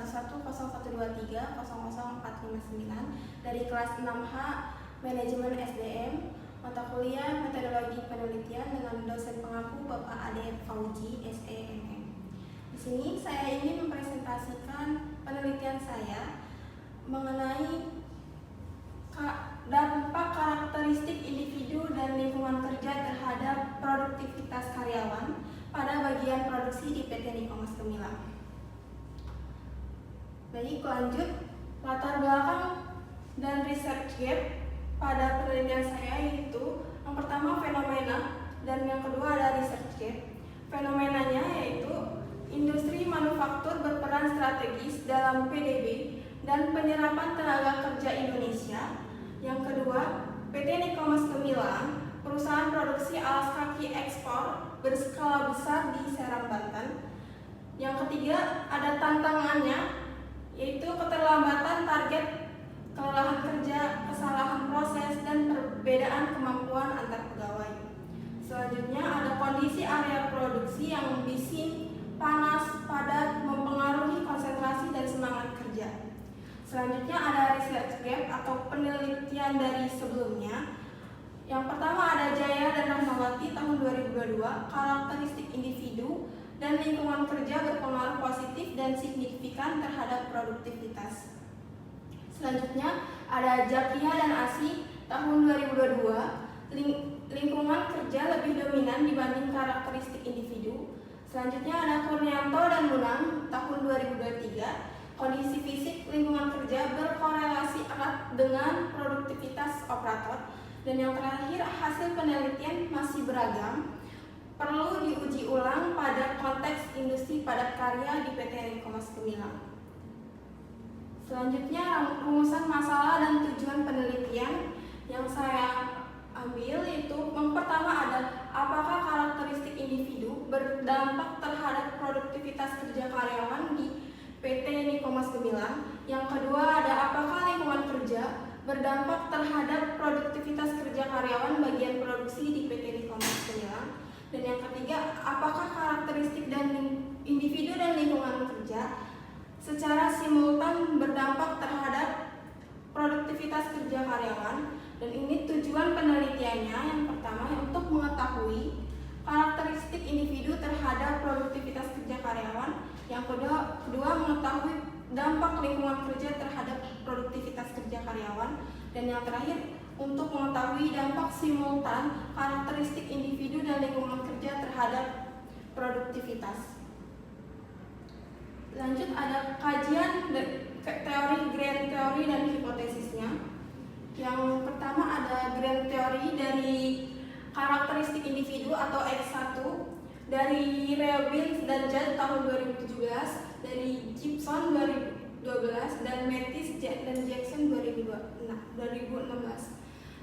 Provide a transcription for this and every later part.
11012300459 dari kelas 6H Manajemen SDM, mata kuliah Metodologi Penelitian dengan dosen pengampu Bapak Ade Fauji, SEMM. Di sini saya ingin mempresentasikan penelitian saya mengenai dampak karakteristik individu dan lingkungan kerja terhadap produktivitas karyawan pada bagian produksi di PT Niko Mas Gemilang. Baik, lanjut. Latar belakang dan research gap pada penelitian saya yaitu yang pertama fenomena dan yang kedua ada research gap. Fenomenanya yaitu industri manufaktur berperan strategis dalam PDB dan penyerapan tenaga kerja Indonesia. Yang kedua, PT Niko Mas Gemilang, perusahaan produksi alas kaki ekspor berskala besar di Serang, Banten. Yang ketiga, ada tantangannya yaitu keterlambatan target, kelelahan kerja, kesalahan proses, dan perbedaan kemampuan antar pegawai. Selanjutnya ada kondisi area produksi yang bising, panas, padat, mempengaruhi konsentrasi dan semangat kerja. Selanjutnya ada research gap atau penelitian dari sebelumnya. Yang pertama ada Jaya dan Rahmawati tahun 2022, karakteristik individu dan lingkungan kerja berpengaruh positif dan signifikan terhadap produktivitas. Selanjutnya ada Jakia dan Asi tahun 2022, lingkungan kerja lebih dominan dibanding karakteristik individu. Selanjutnya ada Kurnianto dan Munang tahun 2023, kondisi fisik lingkungan kerja berkorelasi erat dengan produktivitas operator. Dan yang terakhir, hasil penelitian masih beragam, perlu diuji ulang pada konteks industri padat karya di PT Niko Mas Gemilang. Selanjutnya rumusan masalah dan tujuan penelitian yang saya ambil yaitu yang pertama ada apakah karakteristik individu berdampak terhadap produktivitas kerja karyawan di PT Niko Mas Gemilang. Yang kedua ada apakah lingkungan kerja berdampak terhadap produktivitas kerja karyawan bagian produksi di PT Niko Mas Gemilang. Dan yang ketiga, apakah karakteristik dan individu dan lingkungan kerja secara simultan berdampak terhadap produktivitas kerja karyawan. Dan ini tujuan penelitiannya. Yang pertama untuk mengetahui karakteristik individu terhadap produktivitas kerja karyawan. Yang kedua mengetahui dampak lingkungan kerja terhadap produktivitas kerja karyawan. Dan yang terakhir untuk mengetahui dampak simultan karakteristik individu dan lingkungan kerja terhadap produktivitas. Lanjut ada kajian teori, grand teori, dan hipotesisnya. Yang pertama ada grand teori dari karakteristik individu atau X1 dari Reubens dan Judd tahun 2017, dari Gibson 2012, dan Mattis dan Jackson 2016.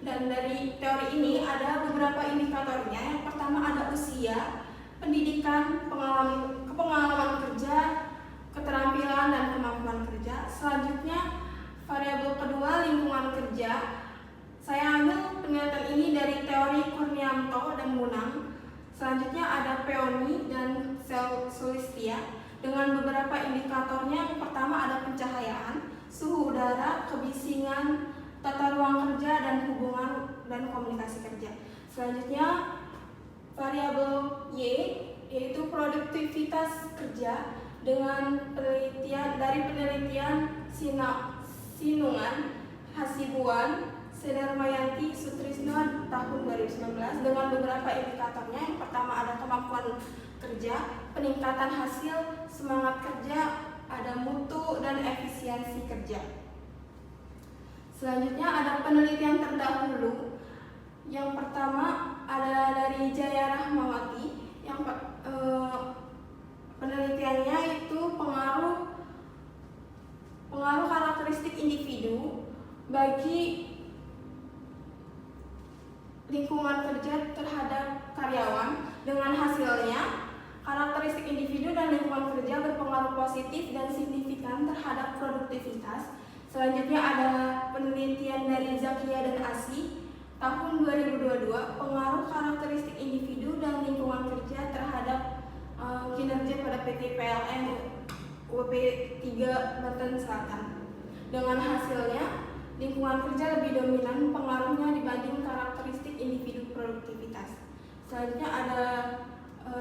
Dan dari teori ini ada beberapa indikatornya. Yang pertama ada usia, pendidikan, pengalaman kerja, keterampilan dan kemampuan kerja. Selanjutnya variabel kedua lingkungan kerja. Saya ambil penelitian ini dari teori Kurnianto dan Munang. Selanjutnya ada Peony dan Sulistia dengan beberapa indikatornya. Yang pertama ada pencahayaan, suhu udara, kebisingan, tata ruang kerja, dan hubungan dan komunikasi kerja. Selanjutnya variabel Y yaitu produktivitas kerja dengan penelitian Sinungan, Hasibuan, Sedarmayanti, Sutrisno tahun 2019 dengan beberapa indikatornya. Yang pertama ada kemampuan kerja, peningkatan hasil, semangat kerja, ada mutu dan efisiensi kerja. Selanjutnya ada penelitian terdahulu. Yang pertama ada dari Jaya Rahmawati. Yang penelitiannya itu pengaruh karakteristik individu bagi lingkungan kerja terhadap karyawan. Dengan hasilnya karakteristik individu dan lingkungan kerja berpengaruh positif dan signifikan terhadap produktivitas. Selanjutnya ada penelitian dari Zakia dan Asi tahun 2022, pengaruh karakteristik individu dan lingkungan kerja terhadap kinerja pada PT PLN UP3 Banten Selatan. Dengan hasilnya, lingkungan kerja lebih dominan pengaruhnya dibanding karakteristik individu produktivitas. Selanjutnya ada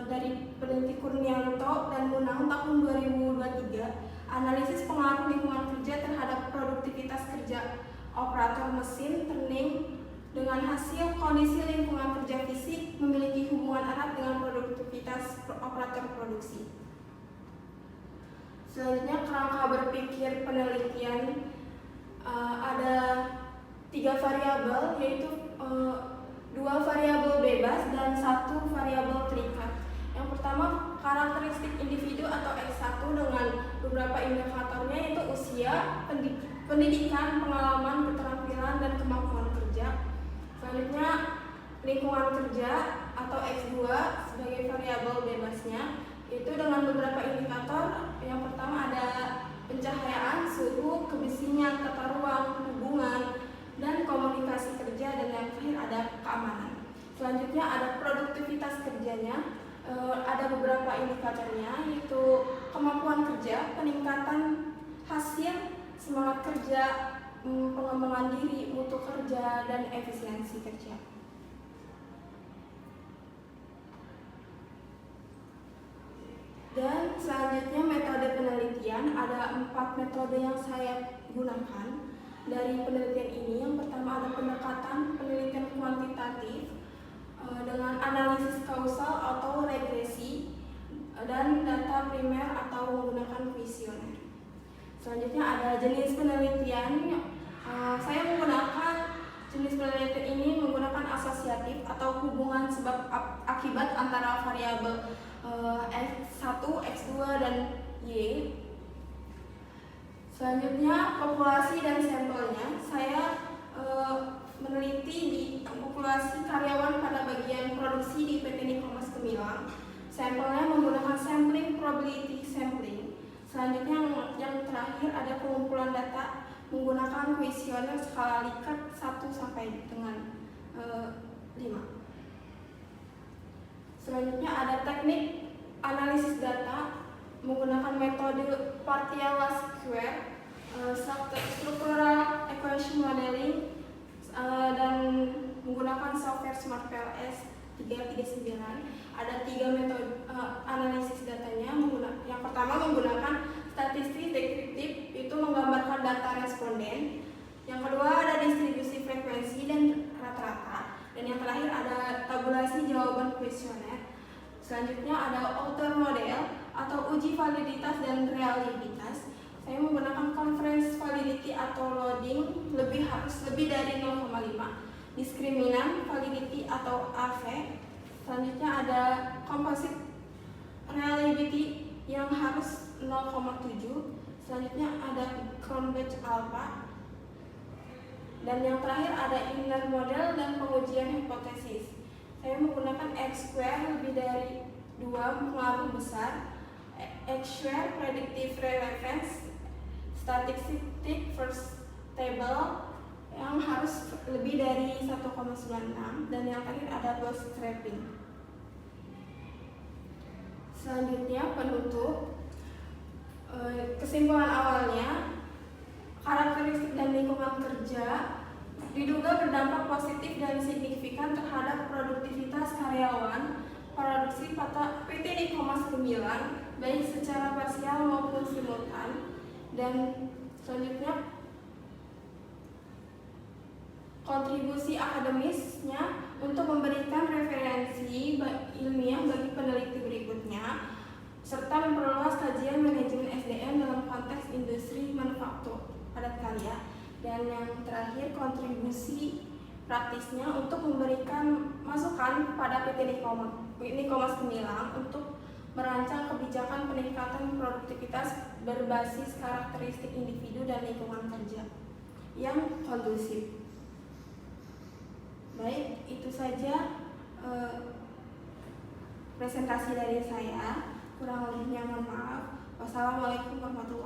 dari peneliti Kurnianto dan Munang tahun 2023, analisis pengaruh lingkungan kerja terhadap produktivitas kerja operator mesin turning. Dengan hasil, kondisi lingkungan kerja fisik memiliki hubungan erat dengan produktivitas operator produksi. Selanjutnya, kerangka berpikir penelitian ada 3 variabel, yaitu 2 variabel bebas dan 1 variabel terikat. Yang pertama, karakteristik individu atau X1 dengan beberapa indikatornya, yaitu usia, pendidikan, pengalaman, keterampilan, dan kemampuan kerja. Selanjutnya, lingkungan kerja atau X2 sebagai variabel bebasnya, yaitu dengan beberapa indikator. Yang pertama ada pencahayaan, suhu, kebersihan, tata ruang, hubungan, dan komunikasi kerja, dan yang terakhir ada keamanan. Selanjutnya ada produktivitas kerjanya, ada beberapa indikatornya, yaitu kemampuan kerja, peningkatan hasil, semangat kerja, pengembangan diri, mutu kerja, dan efisiensi kerja. Dan selanjutnya metode penelitian, ada 4 metode yang saya gunakan dari penelitian ini. Yang pertama ada pendekatan penelitian kuantitatif dengan analisis kausal atau regresi dan data primer atau menggunakan kuesioner. Selanjutnya ada jenis penelitian. Saya menggunakan jenis penelitian ini menggunakan asosiatif atau hubungan sebab akibat antara variabel X1, X2, dan Y. Selanjutnya populasi dan sampelnya. Saya meneliti di populasi karyawan pada bagian produksi di PT Nikomas Gemilang. Sampelnya menggunakan sampling probability sampling. Selanjutnya yang terakhir ada pengumpulan data menggunakan kuesioner skala Likert 1 sampai dengan 5. Selanjutnya ada teknik analisis data menggunakan metode Partial Square, structural equation modeling, dan menggunakan software SmartPLS 339. Ada 3 metode analisis datanya. Yang pertama menggunakan statistik deskriptif, itu menggambarkan data responden. Yang kedua ada distribusi frekuensi dan rata-rata. Dan yang terakhir ada tabulasi jawaban kuesioner. Selanjutnya ada outer model atau uji validitas dan reliabilitas. Saya menggunakan conference validity atau loading harus lebih dari 0,5. Diskriminan validity atau AV. Selanjutnya ada composite reliability yang harus 0,7. Selanjutnya ada Cronbach alpha. Dan yang terakhir ada inner model dan pengujian hipotesis. Saya menggunakan X square lebih dari 2 pengaruh besar, X square predictive relevance, statistic first table yang harus lebih dari 1,96, dan yang terakhir ada bootstrapping. Selanjutnya penutup. Kesimpulan awalnya, karakteristik dan lingkungan kerja diduga berdampak positif dan signifikan terhadap produktivitas karyawan produksi PT Nikomas Gemilang, baik secara parsial maupun simultan. Dan selanjutnya kontribusi akademisnya untuk memberikan referensi ilmiah bagi peneliti berikutnya, serta memperluas kajian manajemen SDM dalam konteks industri manufaktur padat karya. Dan yang terakhir kontribusi praktisnya untuk memberikan masukan kepada PT Nikomas Gemilang untuk merancang kebijakan peningkatan produktivitas berbasis karakteristik individu dan lingkungan kerja yang kondusif. Baik, itu saja presentasi dari saya. Kurang lebihnya mohon maaf. Wassalamualaikum warahmatullahi wabarakatuh.